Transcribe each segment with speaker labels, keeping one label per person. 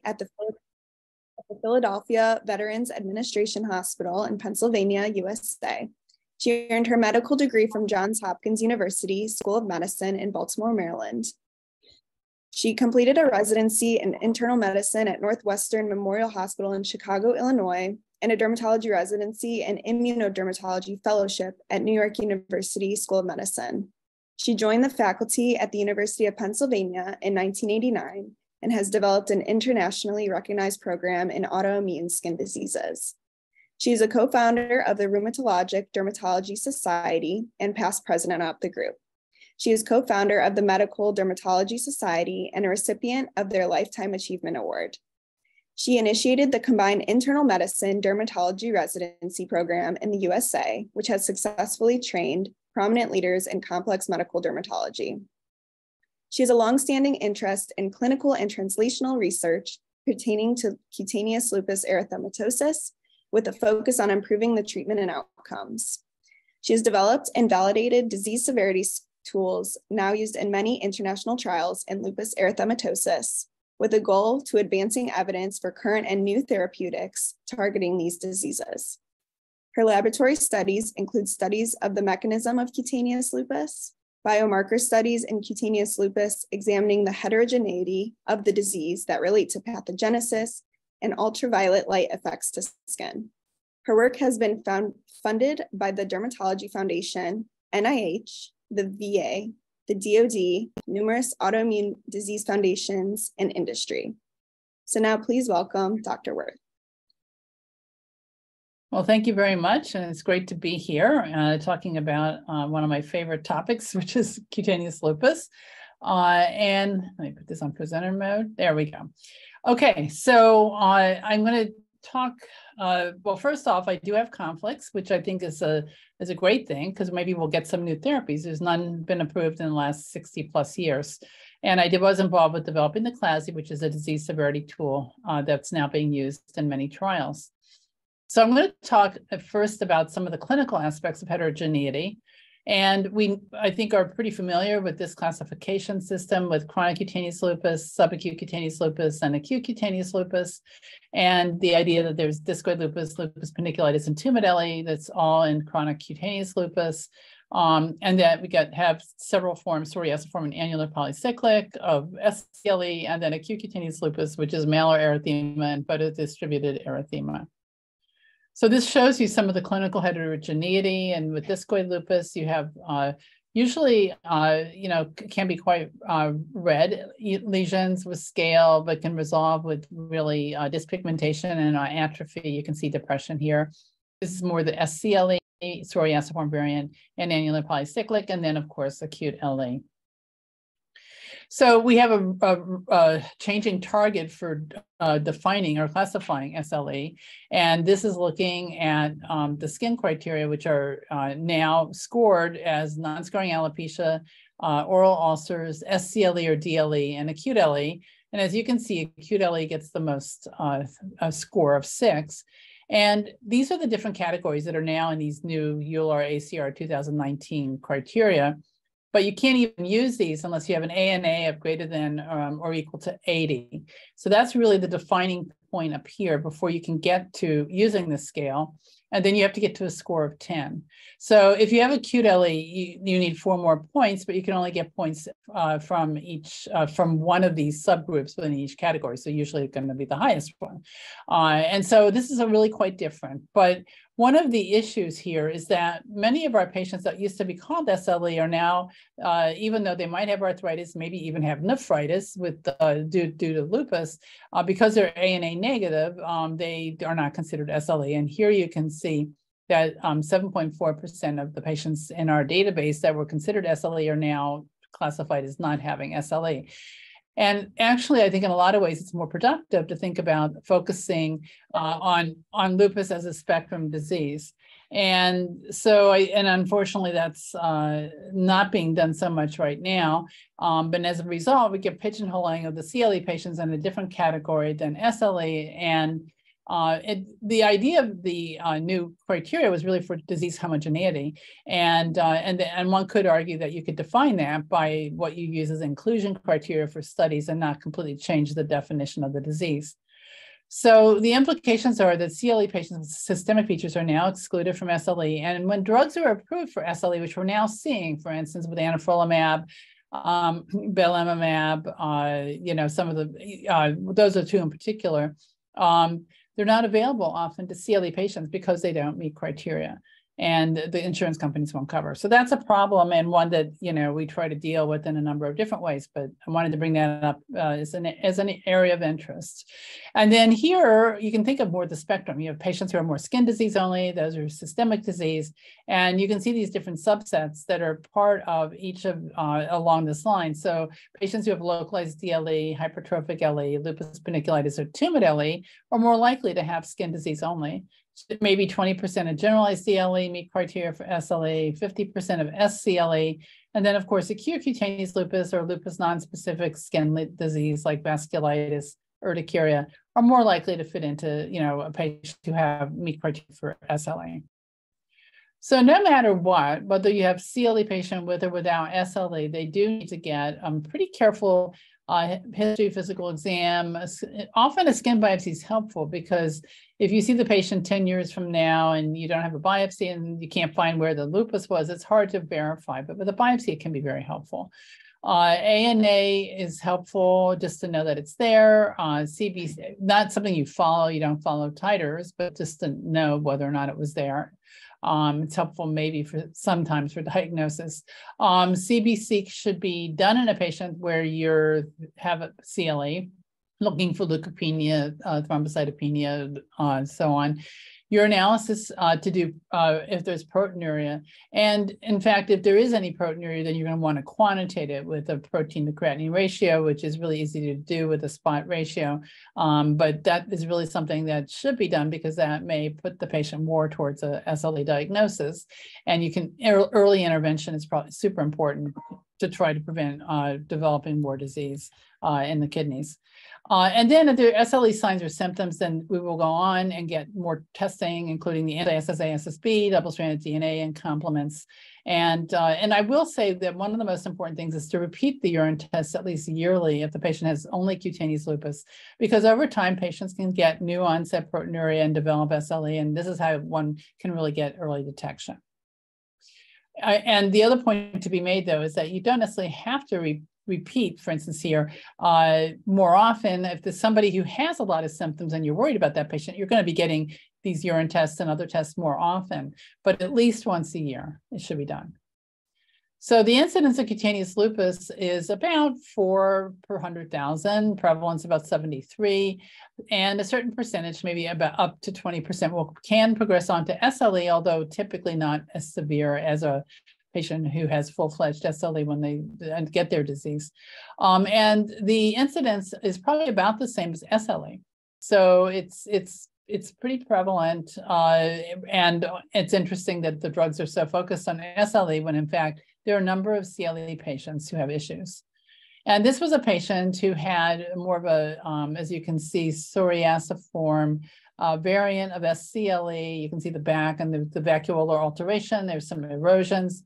Speaker 1: at the Philadelphia Veterans Administration Hospital in Pennsylvania, USA. She earned her medical degree from Johns Hopkins University School of Medicine in Baltimore, Maryland. She completed a residency in internal medicine at Northwestern Memorial Hospital in Chicago, Illinois, and a dermatology residency and immunodermatology fellowship at New York University School of Medicine. She joined the faculty at the University of Pennsylvania in 1989 and has developed an internationally recognized program in autoimmune skin diseases. She is a co-founder of the Rheumatologic Dermatology Society and past president of the group. She is co-founder of the Medical Dermatology Society and a recipient of their Lifetime Achievement Award. She initiated the combined internal medicine dermatology residency program in the USA, which has successfully trained prominent leaders in complex medical dermatology. She has a longstanding interest in clinical and translational research pertaining to cutaneous lupus erythematosus, with a focus on improving the treatment and outcomes. She has developed and validated disease severity tools now used in many international trials in lupus erythematosus, with a goal to advancing evidence for current and new therapeutics targeting these diseases. Her laboratory studies include studies of the mechanism of cutaneous lupus, biomarker studies in cutaneous lupus examining the heterogeneity of the disease that relate to pathogenesis and ultraviolet light effects to skin. Her work has been funded by the Dermatology Foundation, NIH, the VA, the DoD, numerous autoimmune disease foundations, and industry. So now please welcome Dr. Werth.
Speaker 2: Well, thank you very much. And it's great to be here talking about one of my favorite topics, which is cutaneous lupus. And let me put this on presenter mode. There we go. Okay, so I'm going to talk, well, first off, I do have conflicts, which I think is a great thing, because maybe we'll get some new therapies. There's none been approved in the last 60 plus years. And I was involved with developing the CLASI, which is a disease severity tool that's now being used in many trials. So I'm going to talk at first about some of the clinical aspects of heterogeneity. And I think, are pretty familiar with this classification system with chronic cutaneous lupus, subacute cutaneous lupus, and acute cutaneous lupus. And the idea that there's discoid lupus, lupus paniculitis, and tumideli, that's all in chronic cutaneous lupus. And that we have several forms, psoriasiform and annular polycyclic of SCLE, and then acute cutaneous lupus, which is malar erythema and photodistributed erythema. So this shows you some of the clinical heterogeneity, and with discoid lupus, you have usually, can be quite red lesions with scale, but can resolve with really dyspigmentation and atrophy. You can see depression here. This is more the SCLE, psoriasiform variant, and annular polycyclic, and then of course acute LE. So we have a changing target for defining or classifying SLE, and this is looking at the skin criteria, which are now scored as non-scarring alopecia, oral ulcers, SCLE or DLE, and acute LE. And as you can see, acute LE gets the most a score of 6. And these are the different categories that are now in these new EULAR ACR 2019 criteria. But you can't even use these unless you have an ANA of greater than or equal to 80. So that's really the defining point up here before you can get to using the scale. And then you have to get to a score of 10. So if you have acute LE, you need 4 more points, but you can only get points from one of these subgroups within each category. So usually it's going to be the highest one. And so this is really quite different. But one of the issues here is that many of our patients that used to be called SLE are now, even though they might have arthritis, maybe even have nephritis due to lupus, because they're ANA negative, they are not considered SLE. And here you can see that 7.4% of the patients in our database that were considered SLE are now classified as not having SLE. And actually, I think in a lot of ways, it's more productive to think about focusing on lupus as a spectrum disease. And so, unfortunately, that's not being done so much right now. But as a result, we get pigeonholing of the CLE patients in a different category than SLE. And The idea of the new criteria was really for disease homogeneity, and one could argue that you could define that by what you use as inclusion criteria for studies and not completely change the definition of the disease. So the implications are that CLE patients with systemic features are now excluded from SLE, and when drugs are approved for SLE, which we're now seeing, for instance, with anifrolumab, belimumab, some of the those are two in particular. They're not available often to CLE patients because they don't meet criteria, and the insurance companies won't cover. So that's a problem, and one that we try to deal with in a number of different ways. But I wanted to bring that up as an area of interest. And then here you can think of more the spectrum. You have patients who are more skin disease only; those are systemic disease, and you can see these different subsets that are part of each of along this line. So patients who have localized DLE, hypertrophic LE, lupus paniculitis, or tumid LE are more likely to have skin disease only. Maybe 20% of generalized DLE meet criteria for SLE, 50% of SCLE, and then of course acute cutaneous lupus or lupus non-specific skin disease like vasculitis, urticaria are more likely to fit into a patient who have meet criteria for SLE. So no matter what, whether you have CLE patient with or without SLE, they do need to get pretty careful history, physical exam. Often a skin biopsy is helpful because if you see the patient 10 years from now and you don't have a biopsy and you can't find where the lupus was, it's hard to verify, but with a biopsy, it can be very helpful. ANA is helpful just to know that it's there. CBC, not something you follow, you don't follow titers, but just to know whether or not it was there. It's helpful maybe sometimes for diagnosis. CBC should be done in a patient where you have a CLE, looking for leukopenia, thrombocytopenia, so on. Urinalysis to do if there's proteinuria. And in fact, if there is any proteinuria, then you're going to want to quantitate it with a protein to creatinine ratio, which is really easy to do with a spot ratio. But that is really something that should be done because that may put the patient more towards a SLE diagnosis. And you can, early intervention is probably super important to try to prevent developing more disease in the kidneys. And then if there are SLE signs or symptoms, then we will go on and get more testing, including the anti-SSA, SSB, double-stranded DNA, and complements. And I will say that one of the most important things is to repeat the urine tests at least yearly if the patient has only cutaneous lupus, because over time, patients can get new onset proteinuria and develop SLE, and this is how one can really get early detection. And the other point to be made, though, is that you don't necessarily have to repeat, for instance, here, more often. If there's somebody who has a lot of symptoms and you're worried about that patient, you're going to be getting these urine tests and other tests more often, but at least once a year, it should be done. So the incidence of cutaneous lupus is about 4 per 100,000, prevalence about 73, and a certain percentage, maybe about up to 20%, can progress on to SLE, although typically not as severe as a patient who has full-fledged SLE when they get their disease. And the incidence is probably about the same as SLE. So it's pretty prevalent, and it's interesting that the drugs are so focused on SLE when in fact there are a number of CLE patients who have issues. And this was a patient who had more of a, as you can see, psoriasiform variant of SCLE. You can see the back and the vacuolar alteration. There's some erosions.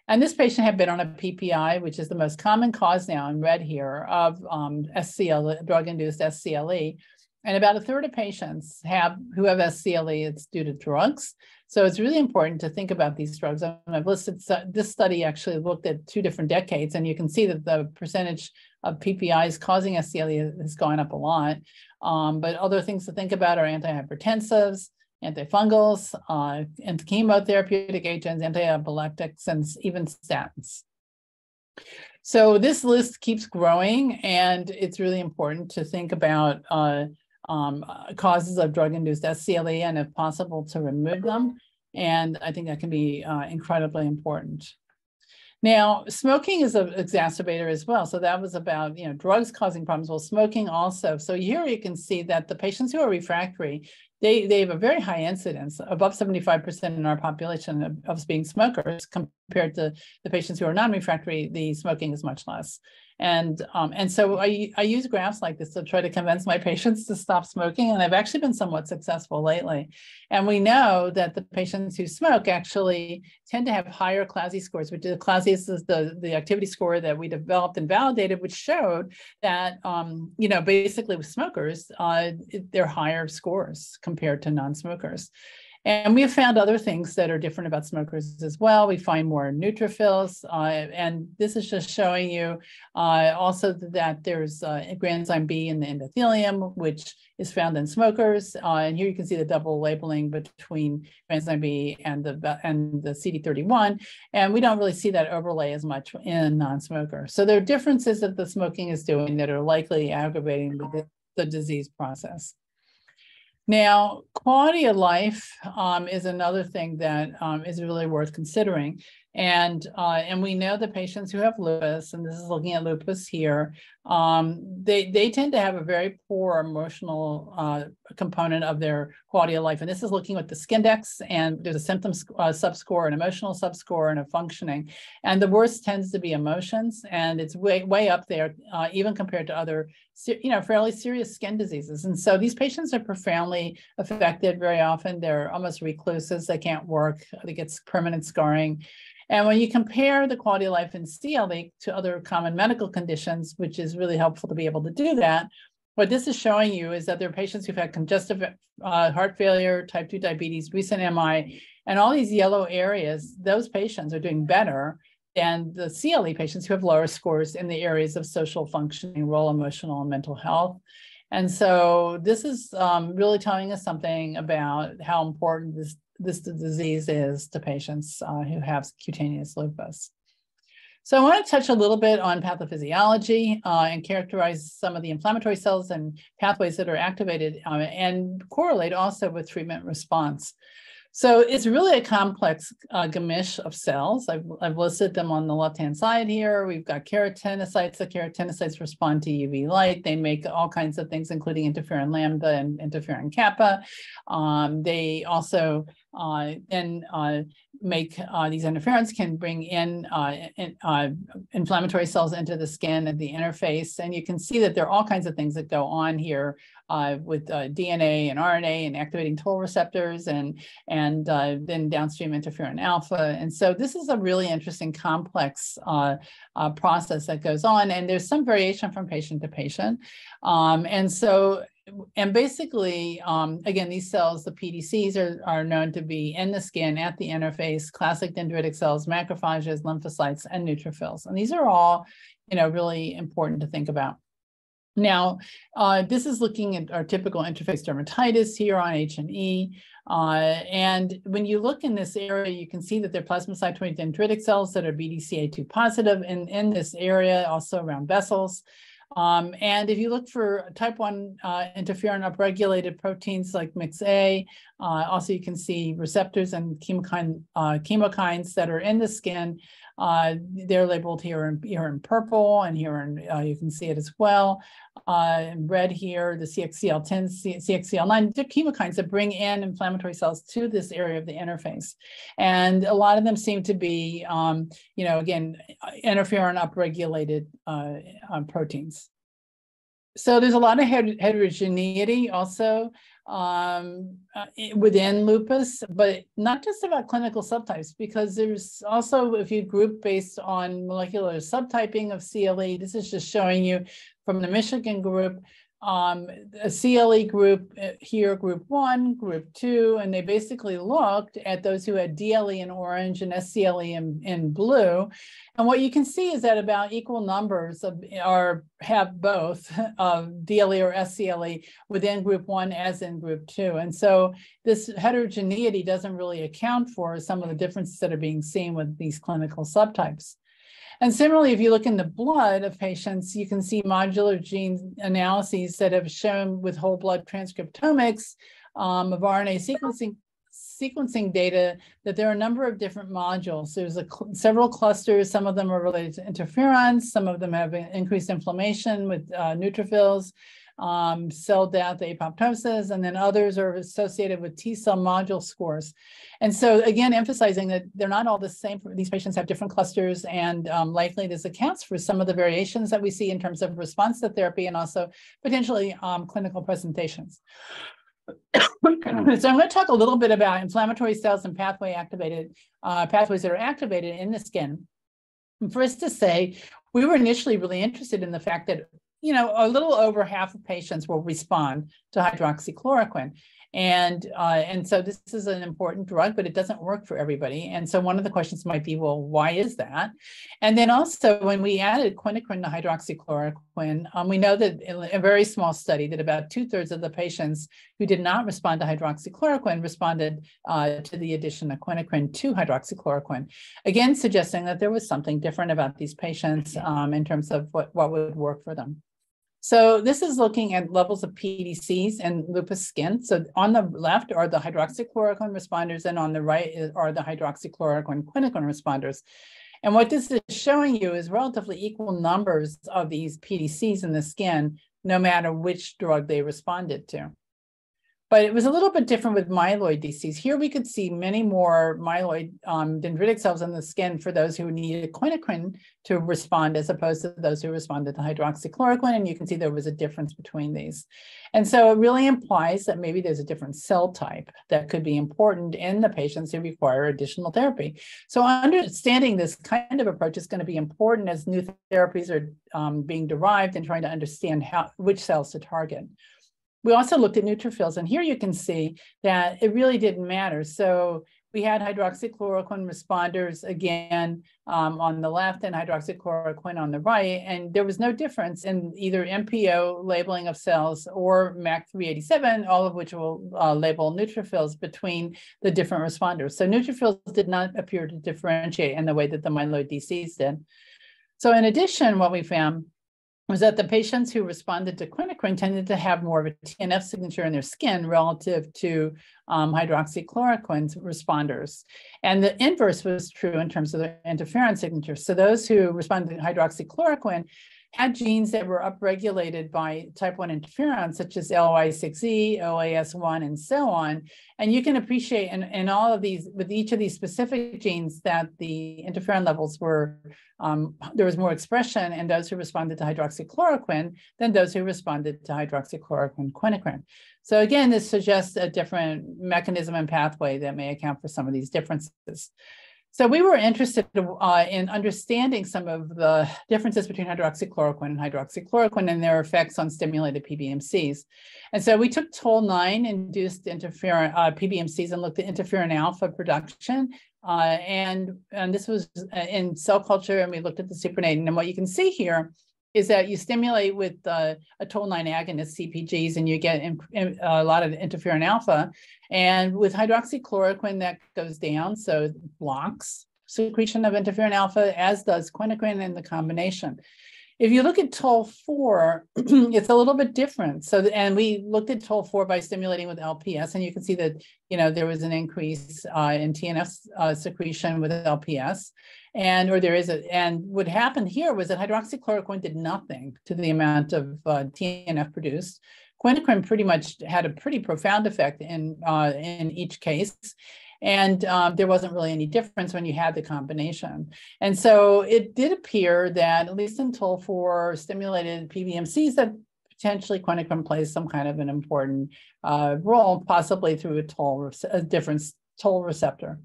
Speaker 2: And this patient had been on a PPI, which is the most common cause now in red here of SCLE, drug-induced SCLE. And about a third of patients who have SCLE, it's due to drugs. So it's really important to think about these drugs. And I've listed, this study actually looked at 2 different decades, and you can see that the percentage of PPIs causing SCLE has gone up a lot. But other things to think about are antihypertensives, antifungals, and chemotherapeutic agents, antiepileptics, and even statins. So this list keeps growing, and it's really important to think about causes of drug-induced SCLE and, if possible, to remove them. And I think that can be incredibly important. Now, smoking is an exacerbator as well. So that was about, drugs causing problems. Well, smoking also. So here you can see that the patients who are refractory, they have a very high incidence, above 75% in our population of being smokers, compared to the patients who are non-refractory. The smoking is much less. And so I use graphs like this to try to convince my patients to stop smoking, and I've actually been somewhat successful lately. And we know that the patients who smoke actually tend to have higher CLASI scores, which is CLASI is the activity score that we developed and validated, which showed that, basically with smokers, they're higher scores compared to non-smokers. And we have found other things that are different about smokers as well. We find more neutrophils, and this is just showing you also that there's granzyme B in the endothelium, which is found in smokers. And here you can see the double labeling between granzyme B and the CD31. And we don't really see that overlay as much in non-smokers. So there are differences that the smoking is doing that are likely aggravating the disease process. Now, quality of life is another thing that is really worth considering. And we know that patients who have lupus, and this is looking at lupus here, they tend to have a very poor emotional component of their quality of life. And this is looking at the Skindex, and there's a symptom subscore, an emotional subscore, and a functioning. And the worst tends to be emotions, and it's way up there, even compared to other, fairly serious skin diseases. And so these patients are profoundly affected very often. They're almost recluses. They can't work. They get permanent scarring. And when you compare the quality of life in CLE to other common medical conditions, which is really helpful to be able to do that, what this is showing you is that there are patients who've had congestive heart failure, type 2 diabetes, recent MI, and all these yellow areas, those patients are doing better than the CLE patients who have lower scores in the areas of social functioning, role, emotional, and mental health. And so this is really telling us something about how important this disease is to patients who have cutaneous lupus. So I want to touch a little bit on pathophysiology and characterize some of the inflammatory cells and pathways that are activated and correlate also with treatment response. So it's really a complex gamish of cells. I've listed them on the left-hand side here. We've got keratinocytes. The keratinocytes respond to UV light. They make all kinds of things, including interferon lambda and interferon kappa. They also then make these interferons can bring in inflammatory cells into the skin at the interface. And you can see that there are all kinds of things that go on here with DNA and RNA and activating toll receptors and then downstream interferon alpha. And so this is a really interesting complex process that goes on. And there's some variation from patient to patient. And basically, again, these cells, the pDCs, are known to be in the skin at the interface, classic dendritic cells, macrophages, lymphocytes, and neutrophils. And these are all, really important to think about. Now, this is looking at our typical interface dermatitis here on H&E. And when you look in this area, you can see that there are plasmacytoid dendritic cells that are BDCA2 positive in this area, also around vessels. And if you look for type 1 interferon upregulated proteins like MIX-A, also you can see receptors and chemokines that are in the skin. They're labeled here in purple, and here you can see it as well. In red here, the CXCL10, CXCL9, they're chemokines that bring in inflammatory cells to this area of the interface. And a lot of them seem to be, again, interferon upregulated proteins. So there's a lot of heterogeneity also within lupus, but not just about clinical subtypes, because there's also, if you group based on molecular subtyping of CLE, this is just showing you from the Michigan group, a CLE group here, group 1, group 2, and they basically looked at those who had DLE in orange and SCLE in blue. And what you can see is that about equal numbers have both DLE or SCLE within group 1 as in group 2. And so this heterogeneity doesn't really account for some of the differences that are being seen with these clinical subtypes. And similarly, if you look in the blood of patients, you can see modular gene analyses that have shown with whole blood transcriptomics of RNA sequencing data that there are a number of different modules. There's several clusters. Some of them are related to interferons. Some of them have increased inflammation with neutrophils. cell death, apoptosis, and then others are associated with T cell module scores. And so again, emphasizing that they're not all the same. These patients have different clusters, and likely this accounts for some of the variations that we see in terms of response to therapy and also potentially clinical presentations. So I'm going to talk a little bit about inflammatory cells and pathways that are activated in the skin. And first to say, we were initially really interested in the fact that, you know, a little over half of patients will respond to hydroxychloroquine. And so this is an important drug, but it doesn't work for everybody. And so one of the questions might be, well, why is that? And then also when we added quinacrine to hydroxychloroquine, we know that in a very small study that about 2/3 of the patients who did not respond to hydroxychloroquine responded to the addition of quinacrine to hydroxychloroquine. Again, suggesting that there was something different about these patients in terms of what would work for them. So this is looking at levels of pDCs and lupus skin. So on the left are the hydroxychloroquine responders, and on the right are the hydroxychloroquine quinacrine responders. And what this is showing you is relatively equal numbers of these pDCs in the skin, no matter which drug they responded to. But it was a little bit different with myeloid DCs. Here we could see many more myeloid dendritic cells in the skin for those who needed quinacrine to respond as opposed to those who responded to hydroxychloroquine. And you can see there was a difference between these. And so it really implies that maybe there's a different cell type that could be important in the patients who require additional therapy. So understanding this kind of approach is going to be important as new therapies are being derived and trying to understand which cells to target. We also looked at neutrophils, and here you can see that it really didn't matter. So we had hydroxychloroquine responders again on the left and hydroxychloroquine on the right, and there was no difference in either MPO labeling of cells or MAC387, all of which will label neutrophils between the different responders. So neutrophils did not appear to differentiate in the way that the myeloid DCs did. So in addition, what we found was that the patients who responded to quinacrine tended to have more of a TNF signature in their skin relative to hydroxychloroquine responders. And the inverse was true in terms of the interferon signature. So those who responded to hydroxychloroquine had genes that were upregulated by type 1 interferons, such as LY6E, OAS1, and so on. And you can appreciate in all of these, with each of these specific genes, that the interferon levels were, there was more expression in those who responded to hydroxychloroquine than those who responded to hydroxychloroquine quinacrine. So again, this suggests a different mechanism and pathway that may account for some of these differences. So we were interested in understanding some of the differences between hydroxychloroquine and their effects on stimulated PBMCs. And so we took Toll-9 induced interferon PBMCs and looked at interferon alpha production. And this was in cell culture, and we looked at the supernatant. And what you can see here is that you stimulate with a Toll-9 agonist, CpGs, and you get a lot of interferon alpha. And with hydroxychloroquine, that goes down, so it blocks secretion of interferon alpha, as does quinacrine in the combination. If you look at Toll-4, it's a little bit different. So, and we looked at Toll-4 by stimulating with LPS, and you can see that, you know, there was an increase in TNF secretion with LPS. And what happened here was that hydroxychloroquine did nothing to the amount of TNF produced. Quinacrine pretty much had a pretty profound effect in each case. And there wasn't really any difference when you had the combination. And so it did appear that, at least in Toll-4 stimulated PBMCs, that potentially quinacrine plays some kind of an important role, possibly through a different toll receptor.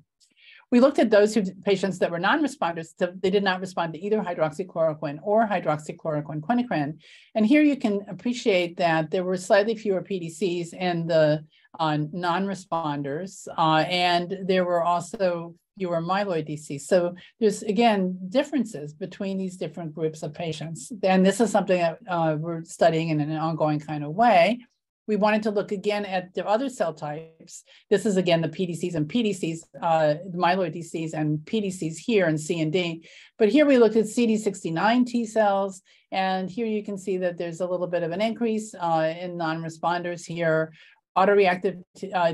Speaker 2: We looked at those patients that were non-responders, so they did not respond to either hydroxychloroquine or hydroxychloroquine quinacrine. And here you can appreciate that there were slightly fewer pDCs in the non-responders, and there were also fewer myeloid DCs. So there's, again, differences between these different groups of patients. And this is something that we're studying in an ongoing kind of way. We wanted to look again at the other cell types. This is, again, the pDCs and pDCs, the myeloid DCs and pDCs here in C and D. But here we looked at CD69 T cells. And here you can see that there's a little bit of an increase in non-responders here. Autoreactive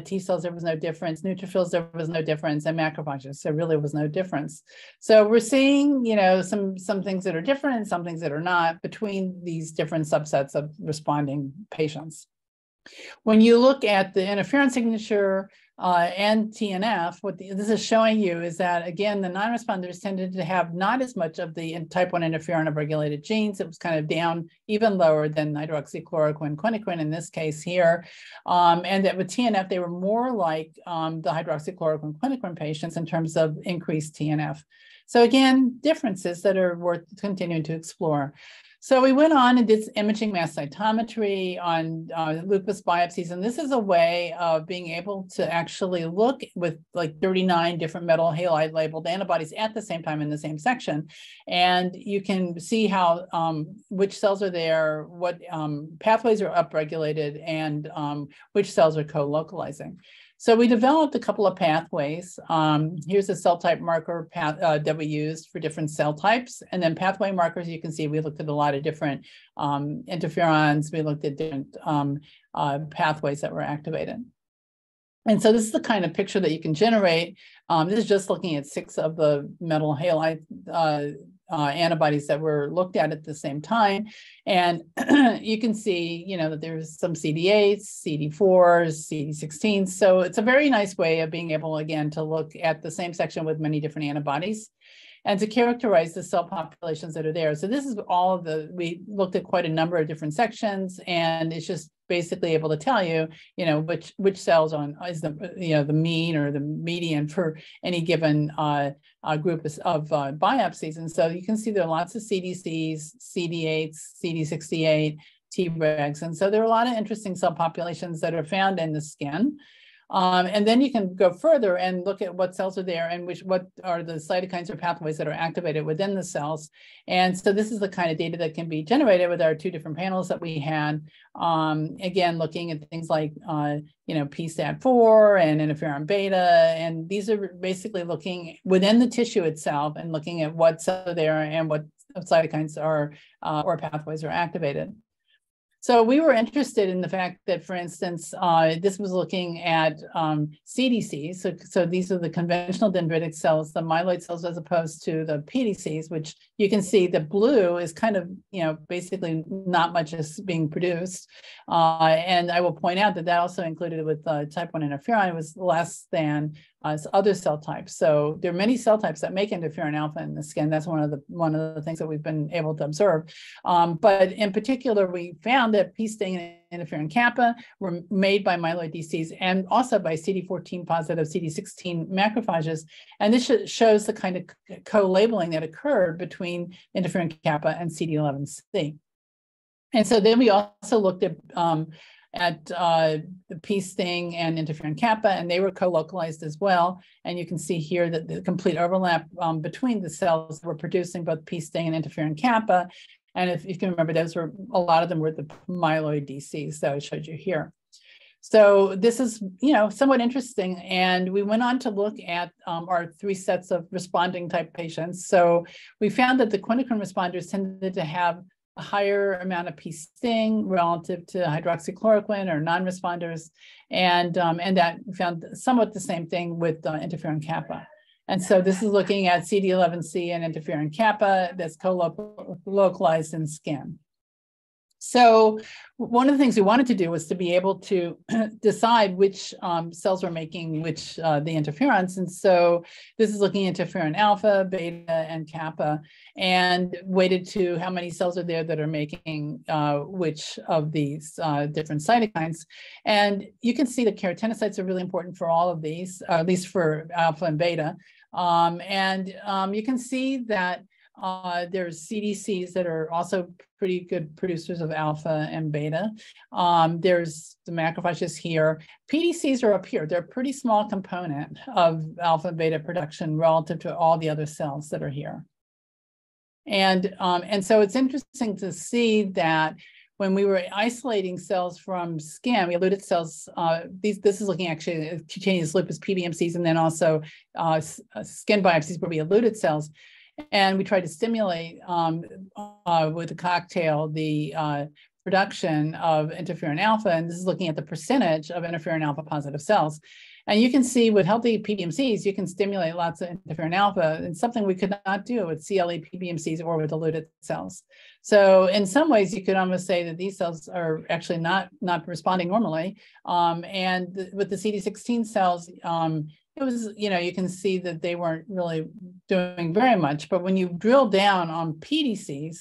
Speaker 2: T cells, there was no difference. Neutrophils, there was no difference, and macrophages, there really was no difference. So we're seeing, some things that are different and some things that are not between these different subsets of responding patients. When you look at the interferon signature and TNF, what this is showing you is that, again, the non-responders tended to have not as much of the type 1 interferon upregulated genes. It was kind of down even lower than hydroxychloroquine, quinaquine in this case here. And that with TNF, they were more like the hydroxychloroquine, quinaquine patients in terms of increased TNF. So again, differences that are worth continuing to explore. So we went on and did imaging mass cytometry on lupus biopsies, and this is a way of being able to actually look with like 39 different metal halide labeled antibodies at the same time in the same section. And you can see how, which cells are there, what pathways are upregulated, and which cells are co-localizing. So we developed a couple of pathways. Here's a cell type marker path, that we used for different cell types. And then pathway markers, you can see we looked at a lot of different interferons. We looked at different pathways that were activated. And so this is the kind of picture that you can generate. This is just looking at 6 of the metal halide antibodies that were looked at the same time. And you can see, that there's some CD8s, CD4s, CD16s. So it's a very nice way of being able, again, to look at the same section with many different antibodies and to characterize the cell populations that are there. So this is all of we looked at quite a number of different sections, and it's just basically able to tell you, which cells is the mean or the median for any given group of biopsies. And so you can see there are lots of CDCs, CD8s, CD68, Tregs. And so there are a lot of interesting cell populations that are found in the skin. And then you can go further and look at what cells are there and what are the cytokines or pathways that are activated within the cells. And so this is the kind of data that can be generated with our 2 different panels that we had. Again, looking at things like, PSTAT4 and interferon beta. And these are basically looking within the tissue itself and looking at what cells are there and what cytokines are or pathways are activated. So we were interested in the fact that, for instance, this was looking at CDCs. So these are the conventional dendritic cells, the myeloid cells, as opposed to the pDCs, which you can see the blue is kind of, basically not much is being produced. And I will point out that also included with type 1 interferon was less than other cell types. So there are many cell types that make interferon alpha in the skin. That's one of the things that we've been able to observe. But in particular, we found that p-stain and interferon kappa were made by myeloid DCs and also by CD14 positive CD16 macrophages. And this shows the kind of co-labeling that occurred between interferon kappa and CD11C. And so then we also looked at the p-sting and interferon kappa, and they were co-localized as well. And you can see here that the complete overlap between the cells were producing both p-sting and interferon kappa. And if you can remember, a lot of them were the myeloid DCs that I showed you here. So this is, somewhat interesting. And we went on to look at our 3 sets of responding type patients. So we found that the quinaquine responders tended to have a higher amount of p-sting relative to hydroxychloroquine or non-responders, and that we found somewhat the same thing with interferon kappa. And so this is looking at CD11C and interferon kappa that's co-localized in skin. So one of the things we wanted to do was to be able to decide which cells were making which the interferons. And so this is looking at interferon alpha, beta, and kappa, and weighted to how many cells are there that are making which of these different cytokines. And you can see that keratinocytes are really important for all of these, at least for alpha and beta. You can see that there's CDCs that are also pretty good producers of alpha and beta. There's the macrophages here. pDCs are up here. They're a pretty small component of alpha and beta production relative to all the other cells that are here. And so it's interesting to see that when we were isolating cells from skin, we eluded cells. This is looking actually at cutaneous lupus PBMCs, and then also skin biopsies where we eluded cells. And we tried to stimulate with a cocktail the production of interferon alpha, and this is looking at the percentage of interferon alpha positive cells. And you can see with healthy PBMCs, you can stimulate lots of interferon alpha, and something we could not do with CLE PBMCs or with diluted cells. So in some ways, you could almost say that these cells are actually not responding normally. With the CD16 cells, it was, you can see that they weren't really doing very much. But when you drill down on pDCs,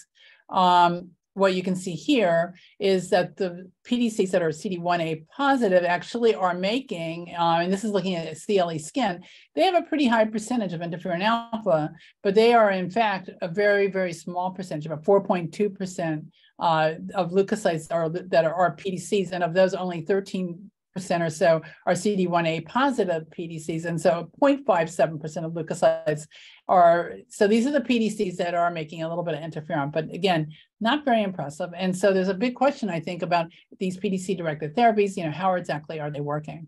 Speaker 2: what you can see here is that the pDCs that are CD1A positive actually are making, and this is looking at CLE skin, they have a pretty high percentage of interferon alpha, but they are in fact a very, very small percentage, about 4.2% of leukocytes that are pDCs, and of those only 13% or so are CD1A positive pDCs, and so 0.57% of leukocytes are, so these are the pDCs that are making a little bit of interferon, but again, not very impressive. And so there's a big question, I think, about these pDC-directed therapies, how exactly are they working?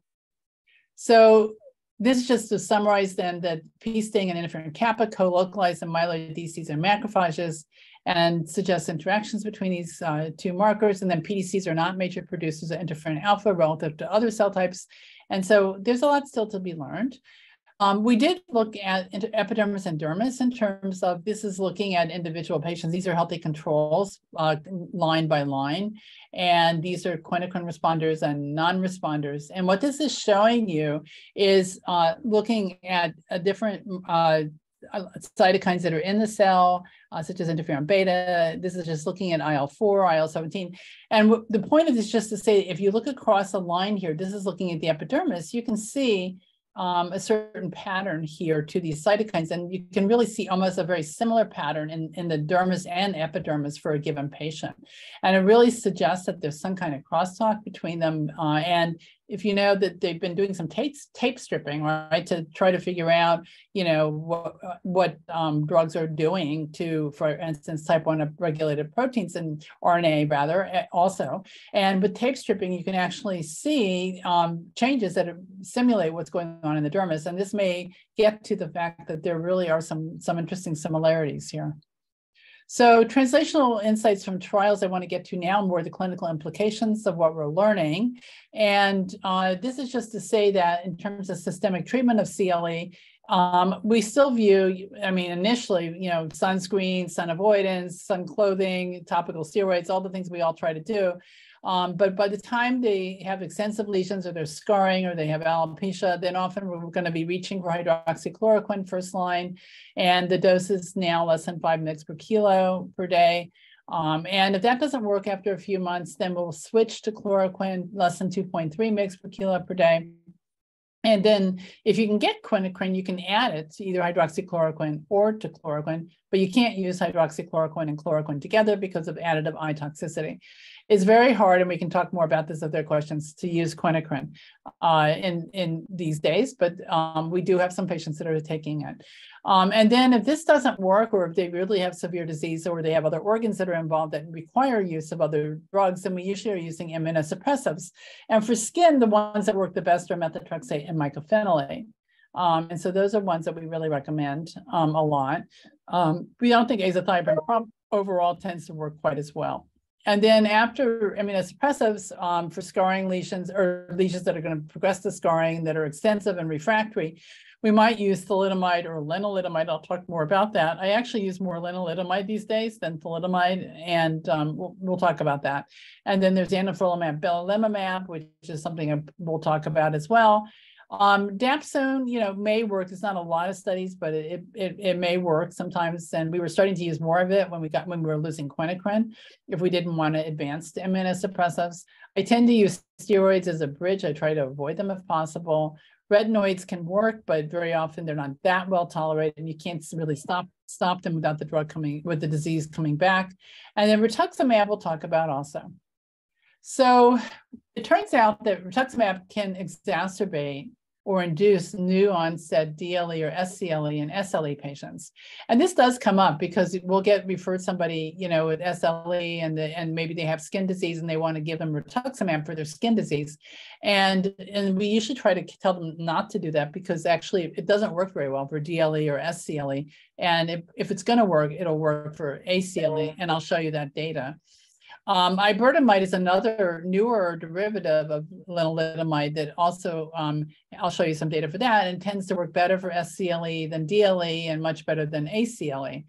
Speaker 2: So this is just to summarize then that p-sting and interferon kappa co-localize in myeloid DCs and macrophages and suggest interactions between these two markers. And then pDCs are not major producers of interferon alpha relative to other cell types. And so there's a lot still to be learned. We did look at epidermis and dermis in terms of, this is looking at individual patients. These are healthy controls, line by line. And these are quinacrine responders and non-responders. And what this is showing you is looking at different cytokines that are in the cell, such as interferon beta. This is just looking at IL-4, IL-17. And the point of this is just to say, if you look across a line here, this is looking at the epidermis, you can see a certain pattern here to these cytokines, and you can really see almost a very similar pattern in the dermis and epidermis for a given patient. And it really suggests that there's some kind of crosstalk between them. And if you know that they've been doing some tape stripping, right, to try to figure out, what drugs are doing to, for instance, type 1 regulated proteins and RNA rather also. And with tape stripping, you can actually see changes that simulate what's going on in the dermis. And this may get to the fact that there really are some interesting similarities here. So translational insights from trials I want to get to now, more the clinical implications of what we're learning. And this is just to say that in terms of systemic treatment of CLE, we still view, initially, sunscreen, sun avoidance, sun clothing, topical steroids, all the things we all try to do. But by the time they have extensive lesions or they're scarring or they have alopecia, then often we're going to be reaching for hydroxychloroquine first line. And the dose is now less than 5 mg per kilo per day. And if that doesn't work after a few months, then we'll switch to chloroquine less than 2.3 mg per kilo per day. And then if you can get quinacrine, you can add it to either hydroxychloroquine or to chloroquine, but you can't use hydroxychloroquine and chloroquine together because of additive eye toxicity. It's very hard, and we can talk more about this if there are questions, to use quinacrine in these days, but we do have some patients that are taking it. And then if this doesn't work, or if they really have severe disease, or they have other organs that are involved that require use of other drugs, then we usually are using immunosuppressives. And for skin, the ones that work the best are methotrexate and mycophenolate. And so those are ones that we really recommend a lot. We don't think azathioprine overall tends to work quite as well. And then after immunosuppressives for scarring lesions, or lesions that are going to progress to scarring that are extensive and refractory, we might use thalidomide or lenalidomide. I'll talk more about that. I actually use more lenalidomide these days than thalidomide, and we'll talk about that. And then there's anifrolumab belimumab, which is something we'll talk about as well. Dapsone, may work. There's not a lot of studies, but it may work sometimes. And we were starting to use more of it when we were losing quinacrine, if we didn't want to advance to immunosuppressives. I tend to use steroids as a bridge. I try to avoid them if possible. Retinoids can work, but very often they're not that well tolerated, and you can't really stop them without the disease coming back. And then rituximab we'll talk about also. So it turns out that rituximab can exacerbate or induce new onset DLE or SCLE in SLE patients. And this does come up because we'll get referred somebody, with SLE and maybe they have skin disease and they want to give them rituximab for their skin disease. And we usually try to tell them not to do that because actually it doesn't work very well for DLE or SCLE. And if it's going to work, it'll work for ACLE, and I'll show you that data. Iberdomide is another newer derivative of lenalidomide that also, I'll show you some data for that, and tends to work better for SCLE than DLE and much better than ACLE.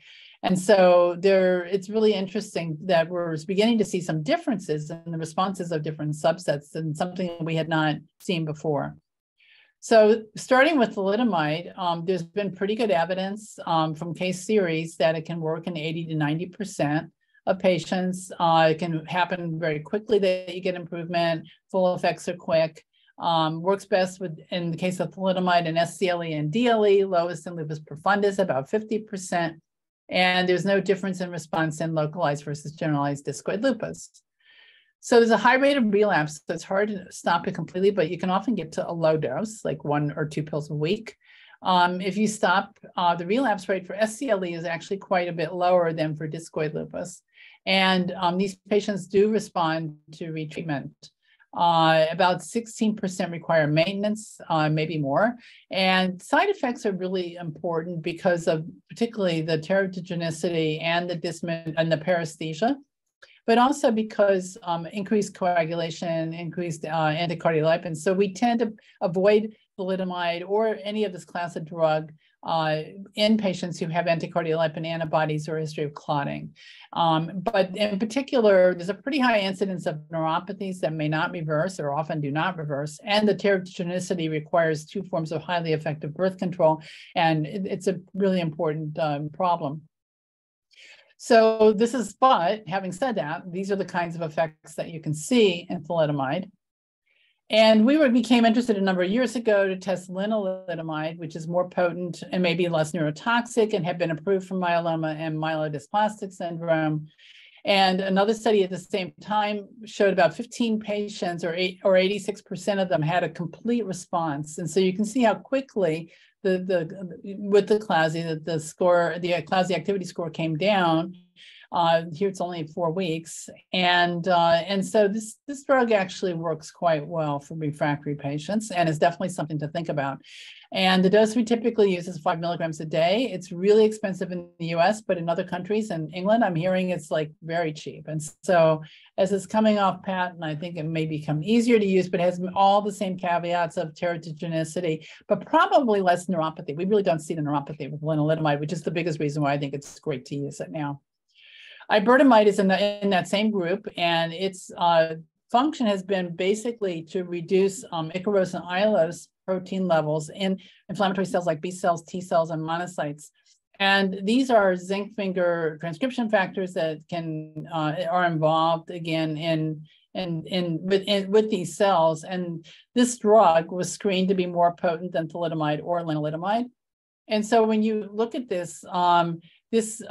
Speaker 2: And so it's really interesting that we're beginning to see some differences in the responses of different subsets, and something we had not seen before. So starting with thalidomide, there's been pretty good evidence from case series that it can work in 80 to 90% of patients. It can happen very quickly that you get improvement. Full effects are quick. Works best in the case of thalidomide in SCLE and DLE, lowest in lupus profundus, about 50%. And there's no difference in response in localized versus generalized discoid lupus. So there's a high rate of relapse, so it's hard to stop it completely, but you can often get to a low dose, like 1 or 2 pills a week. If you stop, the relapse rate for SCLE is actually quite a bit lower than for discoid lupus. And these patients do respond to retreatment. About 16% require maintenance, maybe more. And side effects are really important because of particularly the teratogenicity and the paresthesia, but also because increased coagulation, increased anticardiolipin. So we tend to avoid thalidomide or any of this class of drug in patients who have anticardiolipin antibodies or a history of clotting. But in particular, there's a pretty high incidence of neuropathies that may not reverse or often do not reverse. And the teratogenicity requires 2 forms of highly effective birth control. And it's a really important problem. So but having said that, these are the kinds of effects that you can see in thalidomide. And we became interested a number of years ago to test lenalidomide, which is more potent and maybe less neurotoxic and had been approved for myeloma and myelodysplastic syndrome. And another study at the same time showed about 15 patients, or 86% of them, had a complete response. And so you can see how quickly with the CLASI, the CLASI activity score came down. Here it's only 4 weeks, and so this drug actually works quite well for refractory patients, and is definitely something to think about. And the dose we typically use is 5 milligrams a day. It's really expensive in the US, but in other countries, in England, I'm hearing it's like very cheap. And so as it's coming off patent, I think it may become easier to use, but it has all the same caveats of teratogenicity, but probably less neuropathy. We really don't see the neuropathy with lenalidomide, which is the biggest reason why I think it's great to use it now. Iberdomide is in that same group, and its function has been basically to reduce Ikaros and Aiolos protein levels in inflammatory cells like B cells, T cells, and monocytes. And these are zinc finger transcription factors that are involved again with these cells. And this drug was screened to be more potent than thalidomide or lenalidomide. And so when you look at this, this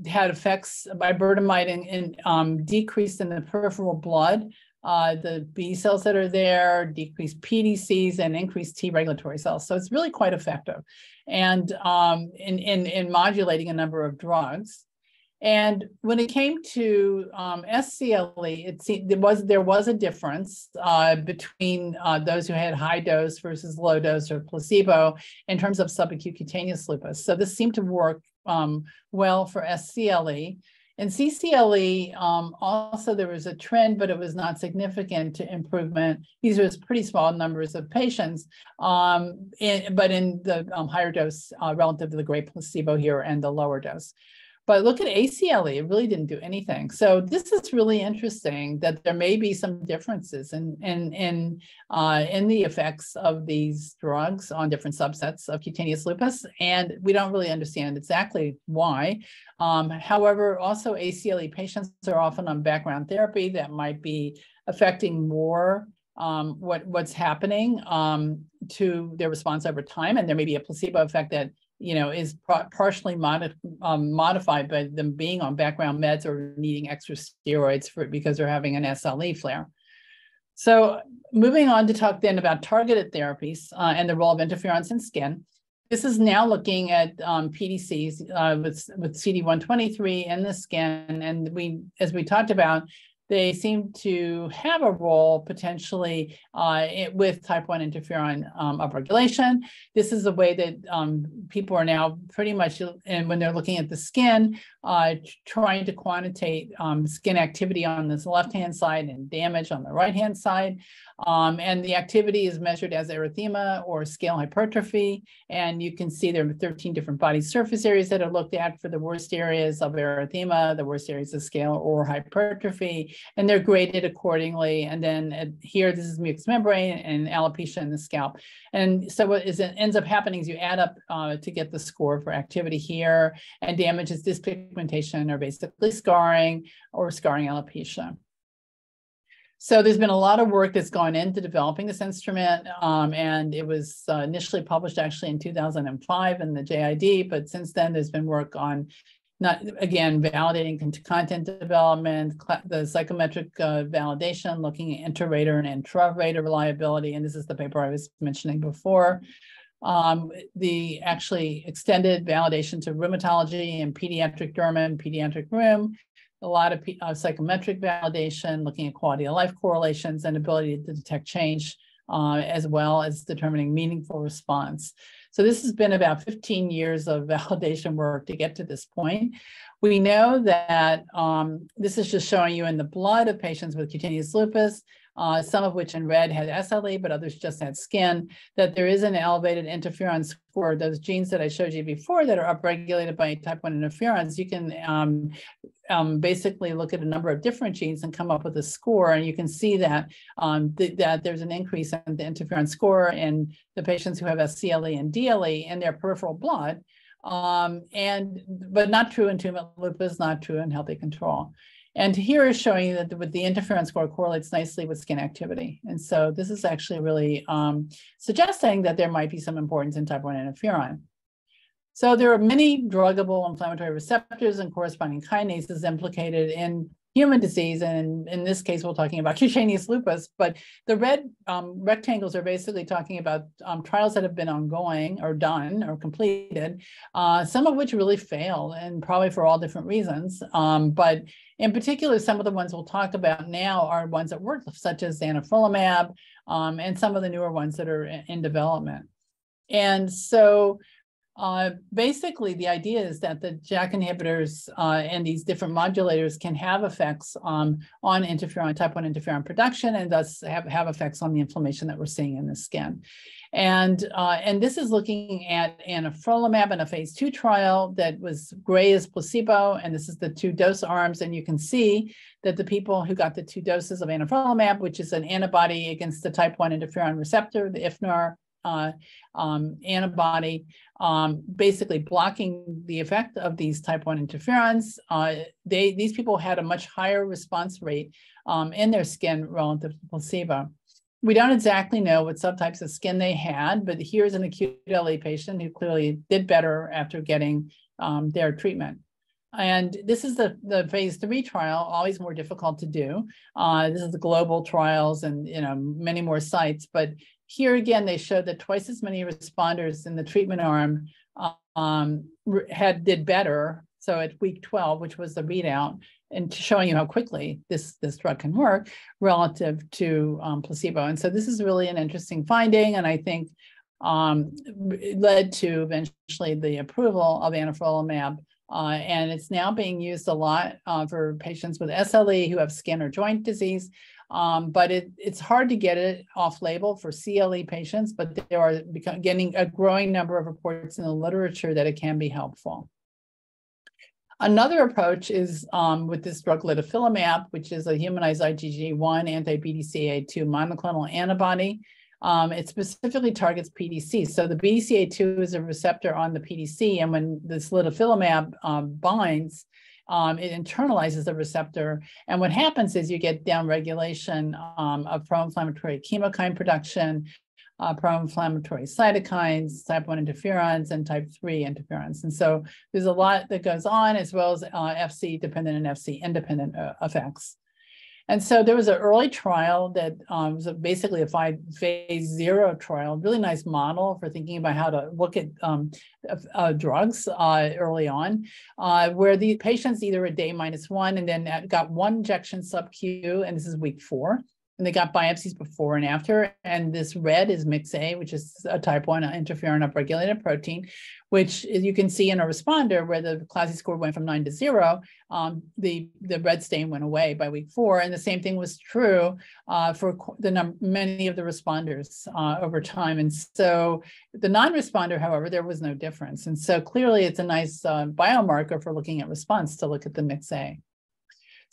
Speaker 2: had effects by iberdomide in decreased in the peripheral blood, the B cells that are there, decreased pDCs, and increased T regulatory cells. So it's really quite effective, and in modulating a number of drugs. And when it came to SCLE, there was a difference between those who had high dose versus low dose or placebo in terms of subacute cutaneous lupus. So this seemed to work well for SCLE. In CCLE, also there was a trend, but it was not significant to improvement. These are pretty small numbers of patients, but in the higher dose relative to the great placebo here and the lower dose. But look at ACLE, it really didn't do anything. So this is really interesting that there may be some differences in the effects of these drugs on different subsets of cutaneous lupus, and we don't really understand exactly why. However, also ACLE patients are often on background therapy that might be affecting more what's happening to their response over time, and there may be a placebo effect that is partially modified by them being on background meds or needing extra steroids because they're having an SLE flare. So moving on to talk then about targeted therapies and the role of interferons in skin. This is now looking at pDCs with CD123 in the skin. And as we talked about, they seem to have a role potentially with type 1 interferon upregulation. This is the way that people are now pretty much, and when they're looking at the skin, trying to quantitate skin activity on this left-hand side and damage on the right-hand side. And the activity is measured as erythema or scale hypertrophy. And you can see there are 13 different body surface areas that are looked at for the worst areas of erythema, the worst areas of scale or hypertrophy, and they're graded accordingly. And then here, this is mucous membrane and alopecia in the scalp. And so what ends up happening is you add up to get the score for activity here, and damage is dyspigmentation or basically scarring or scarring alopecia. So there's been a lot of work that's gone into developing this instrument, and it was initially published actually in 2005 in the JID, but since then there's been work on validating content development, the psychometric validation, looking at inter-rater and intra-rater reliability, and this is the paper I was mentioning before. The actually extended validation to rheumatology and pediatric derma and pediatric rheum, a lot of psychometric validation, looking at quality of life correlations and ability to detect change, as well as determining meaningful response. So this has been about 15 years of validation work to get to this point. We know that this is just showing you in the blood of patients with cutaneous lupus, some of which in red had SLE, but others just had skin, that there is an elevated interferon score. Those genes that I showed you before that are upregulated by type 1 interferons, you can basically look at a number of different genes and come up with a score. And you can see that, that there's an increase in the interferon score in the patients who have CLE and DLE in their peripheral blood, but not true in tumor lupus, not true in healthy control. And here is showing you that with the interferon score correlates nicely with skin activity. And so this is actually really suggesting that there might be some importance in type 1 interferon. So there are many druggable inflammatory receptors and corresponding kinases implicated in human disease. And in this case, we're talking about cutaneous lupus, but the red rectangles are basically talking about trials that have been ongoing or done or completed, some of which really failed, and probably for all different reasons. But in particular, some of the ones we'll talk about now are ones that work, such as Litifilimab, and some of the newer ones that are in development. And so basically, the idea is that the JAK inhibitors and these different modulators can have effects on interferon, type 1 interferon production, and thus have effects on the inflammation that we're seeing in the skin. And this is looking at anifrolumab in a phase 2 trial that was gray as placebo, and this is the 2 dose arms, and you can see that the people who got the 2 doses of anifrolumab, which is an antibody against the type 1 interferon receptor, the IFNR antibody, basically blocking the effect of these type 1 interferons. These people had a much higher response rate in their skin relative to placebo. We don't exactly know what subtypes of skin they had, but here's an acute LE patient who clearly did better after getting their treatment. And this is the phase 3 trial, always more difficult to do. This is the global trials and many more sites, but here again, they showed that twice as many responders in the treatment arm did better. So at week 12, which was the readout, and showing you how quickly this drug can work relative to placebo. And so this is really an interesting finding, and I think it led to eventually the approval of anifrolumab. And it's now being used a lot for patients with SLE who have skin or joint disease. But it's hard to get it off label for CLE patients, but there are getting a growing number of reports in the literature that it can be helpful. Another approach is with this drug Litifilimab, which is a humanized IgG1 anti-pDCA2 monoclonal antibody. It specifically targets pDCs. So the BDCA2 is a receptor on the pDC, and when this Litifilimab binds, it internalizes the receptor. And what happens is you get downregulation of pro-inflammatory chemokine production, pro-inflammatory cytokines, type 1 interferons, and type 3 interferons. And so there's a lot that goes on, as well as FC-dependent and FC-independent effects. And so there was an early trial that was basically a phase 0 trial, really nice model for thinking about how to look at drugs early on, where the patients either at day -1 and then got 1 injection sub-Q, and this is week 4. And they got biopsies before and after. And this red is MIX-A, which is a type 1 interferon upregulated protein, which you can see in a responder where the CLASI score went from 9 to 0. The red stain went away by week 4. And the same thing was true for many of the responders over time. And so the non-responder, however, there was no difference. And so clearly it's a nice biomarker for looking at response to look at the MIX-A.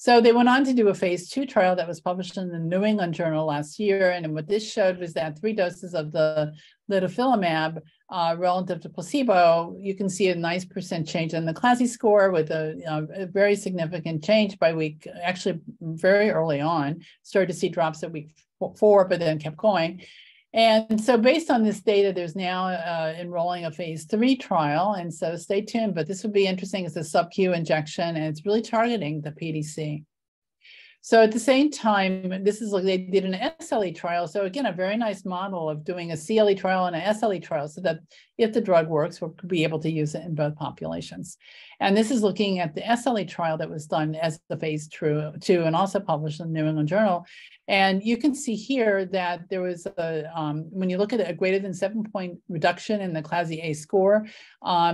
Speaker 2: So they went on to do a phase 2 trial that was published in the New England Journal last year. And what this showed was that 3 doses of the Litifilimab relative to placebo, you can see a nice % change in the CLASI score with a very significant change by week, actually very early on. Started to see drops at week 4, but then kept going. And so based on this data, there's now enrolling a phase 3 trial. And so stay tuned, but this would be interesting. It's a sub-Q injection, and it's really targeting the pDC. So at the same time, this is like they did an SLE trial. So again, a very nice model of doing a CLE trial and a SLE trial so that if the drug works, we'll be able to use it in both populations. And this is looking at the SLE trial that was done as the phase 2 and also published in the New England Journal. And you can see here that there was when you look at a greater than 7-point reduction in the CLASI-A score,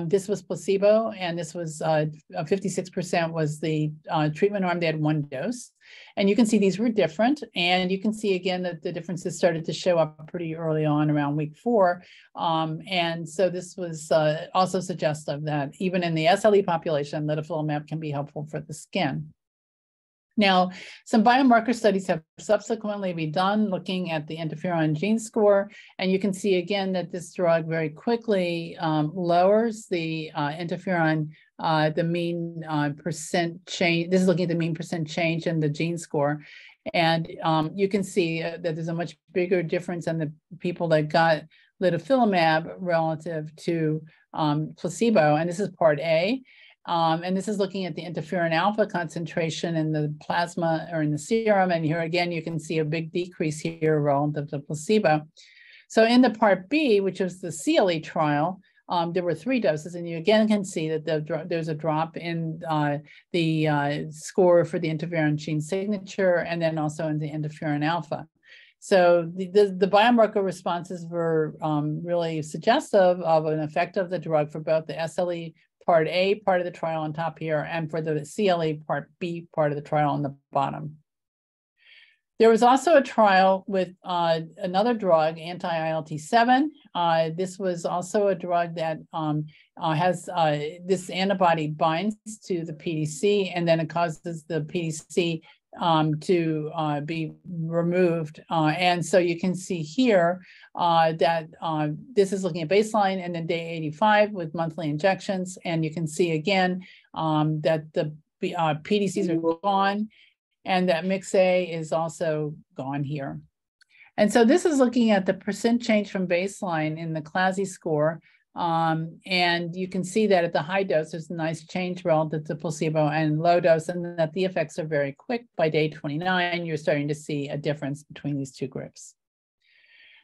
Speaker 2: this was placebo, and this was 56% was the treatment arm. They had 1 dose. And you can see these were different. And you can see again that the differences started to show up pretty early on around week 4. And so this was also suggestive that even in the SLE population, Litifilimab can be helpful for the skin. Now, some biomarker studies have subsequently been done looking at the interferon gene score, and you can see again that this drug very quickly lowers the interferon, the mean % change. This is looking at the mean % change in the gene score. And you can see that there's a much bigger difference in the people that got Litifilimab relative to placebo, and this is part A. And this is looking at the interferon alpha concentration in the plasma or in the serum. And here again, you can see a big decrease here relative to placebo. So in the part B, which was the CLE trial, there were 3 doses, and you again can see that there's a drop in the score for the interferon gene signature, and then also in the interferon alpha. So the biomarker responses were really suggestive of an effect of the drug for both the SLE part A part of the trial on top here, and for the CLE part B part of the trial on the bottom. There was also a trial with another drug, anti-ILT7. This was also a drug that has this antibody binds to the pDC, and then it causes the pDC to be removed. And so you can see here that this is looking at baseline and then day 85 with monthly injections. And you can see again that the pDCs are gone, and that MIX-A is also gone here. And so this is looking at the % change from baseline in the CLASI score. And you can see that at the high dose, there's a nice change relative to placebo, and low dose, and that the effects are very quick. By day 29, you're starting to see a difference between these 2 groups.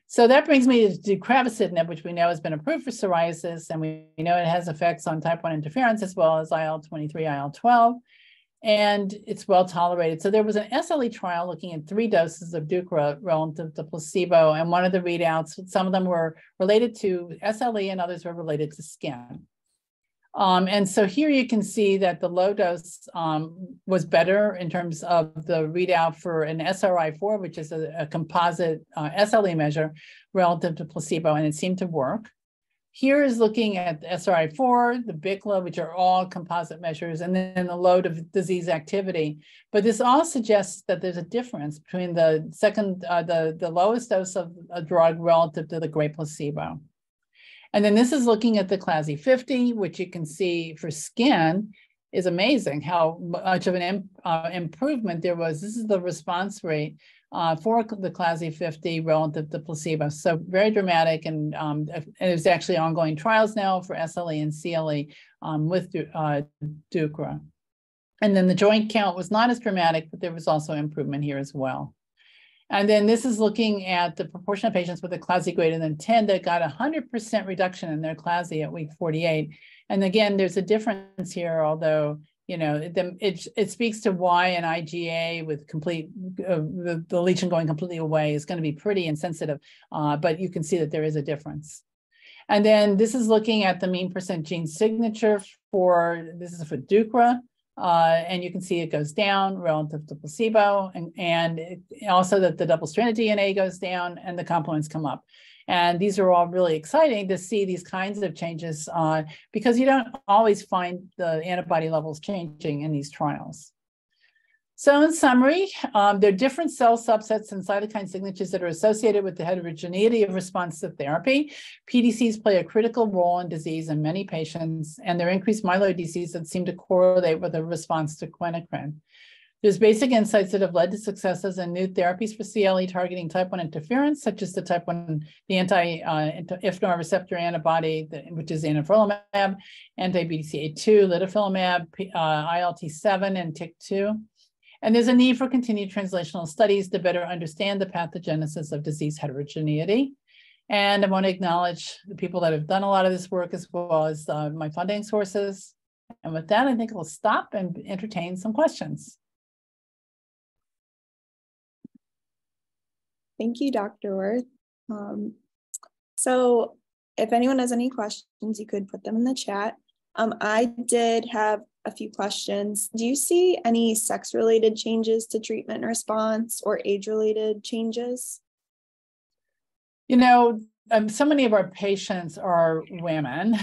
Speaker 2: So that brings me to deucravacitinib, which we know has been approved for psoriasis, and we know it has effects on type 1 interferons as well as IL-23, IL-12. And it's well tolerated. So there was an SLE trial looking at 3 doses of Deucra relative to placebo. And one of the readouts, some of them were related to SLE and others were related to skin. And so here you can see that the low dose was better in terms of the readout for an SRI-4, which is a composite SLE measure relative to placebo, and it seemed to work. Here is looking at the SRI-4, the BICLA, which are all composite measures, and then the load of disease activity. But this all suggests that there's a difference between the lowest dose of a drug relative to the great placebo. And then this is looking at the CLASI-50, which you can see for skin is amazing how much of an improvement there was. This is the response rate for the CLASI-50 relative to placebo. So very dramatic, and there's actually ongoing trials now for SLE and CLE with Deucra. And then the joint count was not as dramatic, but there was also improvement here as well. And then this is looking at the proportion of patients with a CLASI greater than 10 that got 100% reduction in their CLASI at week 48. And again, there's a difference here, although, you know, it speaks to why an IgA with complete, the lesion going completely away is going to be pretty insensitive, but you can see that there is a difference. And then this is looking at the mean percent gene signature this is for DUCRA. And you can see it goes down relative to placebo, and also that the double-stranded DNA goes down and the complements come up. And these are all really exciting to see these kinds of changes because you don't always find the antibody levels changing in these trials. So in summary, there are different cell subsets and cytokine signatures that are associated with the heterogeneity of response to therapy. pDCs play a critical role in disease in many patients, and there are increased myeloid disease that seem to correlate with a response to quinacrine. There's basic insights that have led to successes in new therapies for CLE targeting type 1 interference, such as the anti-IFNGS receptor antibody, which is inflammatory, anti-pDCA2, Litifilimab, ILT7, and TYK2. And there's a need for continued translational studies to better understand the pathogenesis of disease heterogeneity. And I want to acknowledge the people that have done a lot of this work as well as my funding sources. And with that, I think we'll stop and entertain some questions.
Speaker 1: Thank you, Dr. Werth. So if anyone has any questions, you could put them in the chat. I did have a few questions. Do you see any sex-related changes to treatment response or age-related changes?
Speaker 2: You know, so many of our patients are women.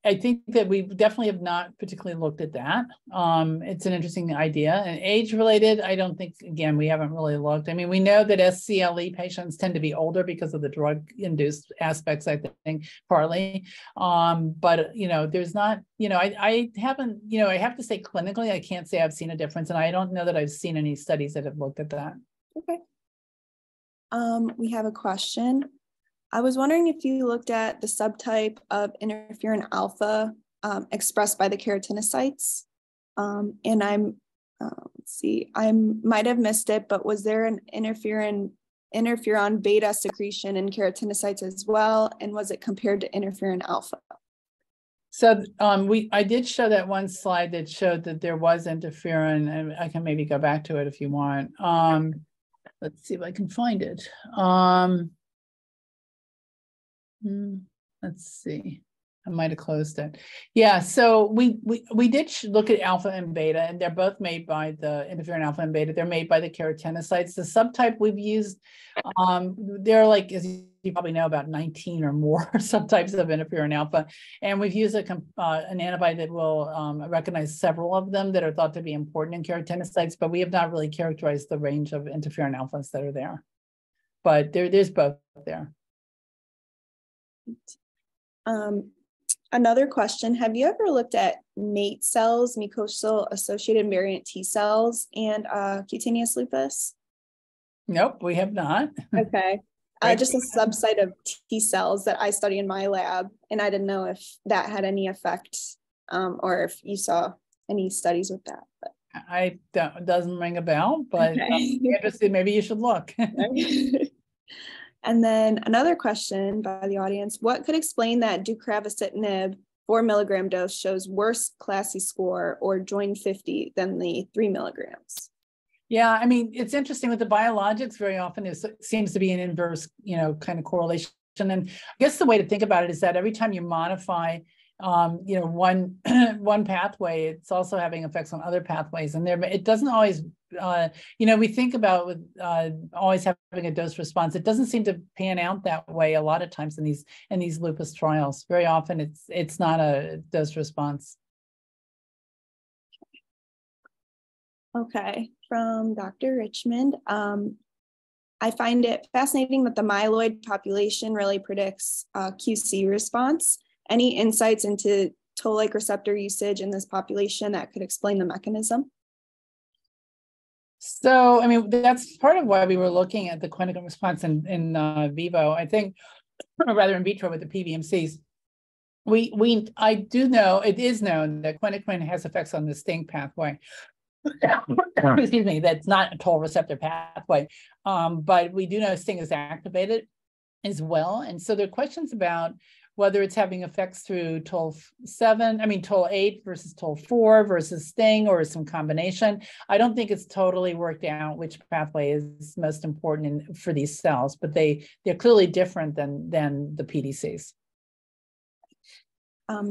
Speaker 2: I think that we definitely have not particularly looked at that. It's an interesting idea. And age-related, I don't think, again, we haven't really looked. I mean, we know that SCLE patients tend to be older because of the drug-induced aspects, I think, partly. But, you know, there's not, you know, I haven't, you know, I have to say clinically, I can't say I've seen a difference. And I don't know that I've seen any studies that have looked at that.
Speaker 1: Okay. We have a question. I was wondering if you looked at the subtype of interferon alpha expressed by the keratinocytes. And let's see, I might have missed it, but was there an interferon beta secretion in keratinocytes as well? And was it compared to interferon alpha?
Speaker 2: So I did show that one slide that showed that there was interferon, and I can maybe go back to it if you want. Let's see if I can find it. Let's see. I might have closed it. Yeah, so we did look at alpha and beta, and they're both made by the interferon alpha and beta. They're made by the keratinocytes. The subtype we've used, there are, like, as you probably know, about 19 or more subtypes of interferon alpha, and we've used an antibody that will recognize several of them that are thought to be important in keratinocytes, but we have not really characterized the range of interferon alphas that are there. But there's both there.
Speaker 1: Another question, have you ever looked at MATE cells, mucosal associated variant T cells, and cutaneous lupus?
Speaker 2: Nope, we have not.
Speaker 1: Okay. Just a subset of T cells that I study in my lab, and I didn't know if that had any effect or if you saw any studies with that. But.
Speaker 2: It doesn't ring a bell, but okay. Interested, maybe you should look.
Speaker 1: And then another question by the audience, what could explain that deucravacitinib 4 milligram dose shows worse CLASI score or join 50 than the 3 milligrams?
Speaker 2: Yeah, I mean, it's interesting with the biologics, very often it seems to be an inverse, you know, kind of correlation. And I guess the way to think about it is that every time you modify you know, one pathway, it's also having effects on other pathways, and it doesn't always, you know, we think about with always having a dose response. It doesn't seem to pan out that way a lot of times in these lupus trials. Very often, it's not a dose response.
Speaker 1: Okay, from Dr. Richmond. I find it fascinating that the myeloid population really predicts QC response. Any insights into toll-like receptor usage in this population that could explain the mechanism?
Speaker 2: So, I mean, that's part of why we were looking at the clinical response in vivo, I think, or rather in vitro with the PBMCs. I do know, it is known that quinaquine has effects on the STING pathway. Excuse me, that's not a toll receptor pathway, but we do know STING is activated as well. And so there are questions about whether it's having effects through toll 8 versus toll 4 versus STING, or some combination. I don't think it's totally worked out which pathway is most important for these cells, but they're clearly different than the pDCs.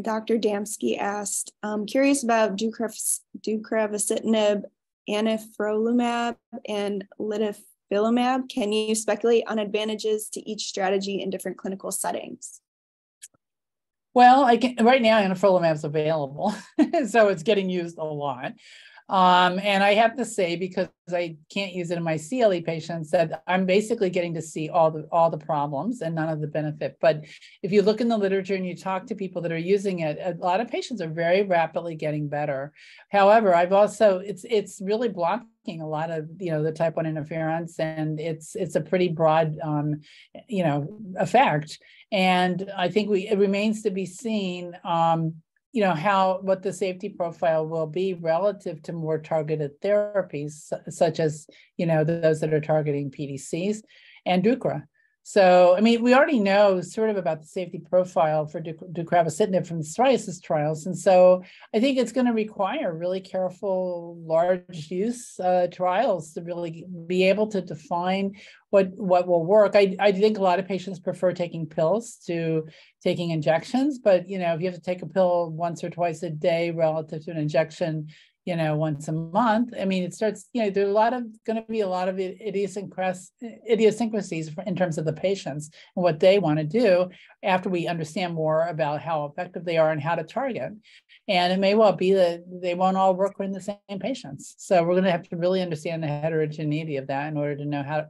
Speaker 1: Dr. Damsky asked, curious about deucravacitinib, anifrolumab, and litifilimab. Can you speculate on advantages to each strategy in different clinical settings?
Speaker 2: Well, right now anifrolumab is available, so it's getting used a lot. And I have to say, because I can't use it in my CLE patients, that I'm basically getting to see all the problems and none of the benefit. But if you look in the literature and you talk to people that are using it, a lot of patients are very rapidly getting better. However, it's really blocking a lot of the type 1 interference, and it's a pretty broad effect. And I think it remains to be seen what the safety profile will be relative to more targeted therapies, such as, those that are targeting pDCs and deucra. So, I mean, we already know sort of about the safety profile for deucravacitinib from the psoriasis trials. And so I think it's going to require really careful, large use trials to really be able to define what will work. I think a lot of patients prefer taking pills to taking injections, but, if you have to take a pill once or twice a day relative to an injection, once a month, I mean, it starts, there's going to be a lot of idiosyncrasies in terms of the patients and what they want to do after we understand more about how effective they are and how to target. And it may well be that they won't all work in the same patients. So we're going to have to really understand the heterogeneity of that in order to know how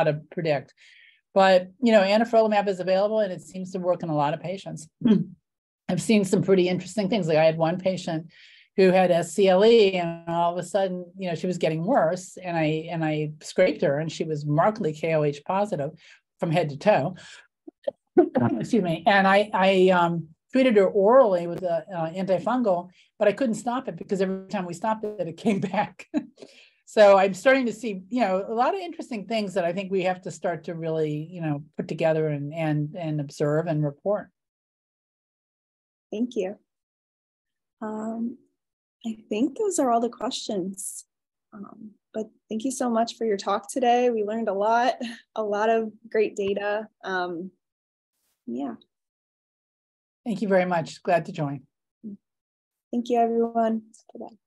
Speaker 2: to predict. But, anifrolumab is available and it seems to work in a lot of patients. I've seen some pretty interesting things. Like I had one patient who had CLE, and all of a sudden, she was getting worse, and I scraped her, and she was markedly KOH positive from head to toe. Excuse me. And I treated her orally with an antifungal, but I couldn't stop it because every time we stopped it, it came back. So I'm starting to see, a lot of interesting things that I think we have to start to really, put together and observe and report.
Speaker 1: Thank you. I think those are all the questions, but thank you so much for your talk today. We learned a lot of great data. Yeah.
Speaker 2: Thank you very much. Glad to join.
Speaker 1: Thank you, everyone. Bye-bye.